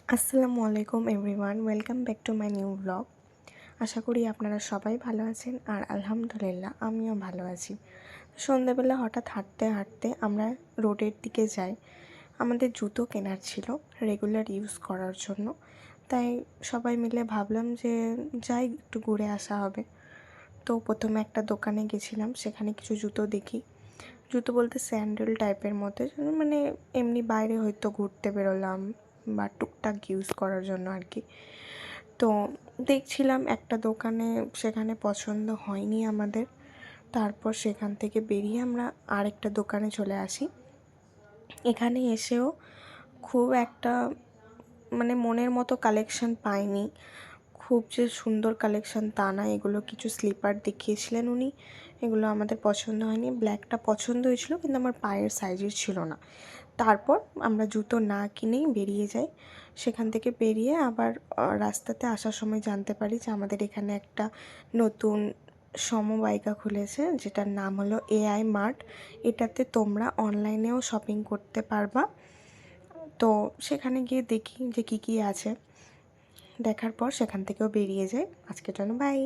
আসসালামু আলাইকুম everyone, welcome back to my new blog. আশা করি আপনারা সবাই ভালো আছেন, আর আলহামদুলিল্লাহ আমিও ভালো আছি। সন্ধ্যাবেলা হঠাৎ হাঁটতে হাঁটতে আমরা রোডের দিকে যাই। আমাদের জুতো কেনার ছিল রেগুলার ইউজ করার জন্য, তাই সবাই মিলে ভাবলাম যে যাই, একটু ঘুরে আসা হবে। তো প্রথমে একটা দোকানে গেছিলাম, সেখানে কিছু জুতো দেখি। জুতো বলতে স্যান্ডেল টাইপের মধ্যে, মানে এমনি বাইরে হয়তো ঘুরতে বেরোলাম বা টুকটাক ইউজ করার জন্য আর কি। তো দেখছিলাম একটা দোকানে, সেখানে পছন্দ হয়নি আমাদের। তারপর সেখান থেকে বেরিয়ে আমরা আরেকটা দোকানে চলে আসি। এখানে এসেও খুব একটা মনের মতো কালেকশন পাইনি। খুব যে সুন্দর কালেকশন তা না, এগুলো কিছু স্লিপার দেখিয়েছিলেন উনি, এগুলো আমাদের পছন্দ হয়নি। ব্ল্যাকটা পছন্দ হয়েছিল কিন্তু আমার পায়ের সাইজের ছিল না। তারপর আমরা জুতো না কিনেই বেরিয়ে যাই। সেখান থেকে বেরিয়ে আবার রাস্তাতে আসার সময় জানতে পারি যে আমাদের এখানে একটা নতুন সমবায়িকা খুলেছে, যেটার নাম হলো এআই মার্ট। এটাতে তোমরা অনলাইনেও শপিং করতে পারবা। তো সেখানে গিয়ে দেখি যে কী কী আছে। দেখার পর সেখান থেকেও বেরিয়ে যাই। আজকের জন্য বাই।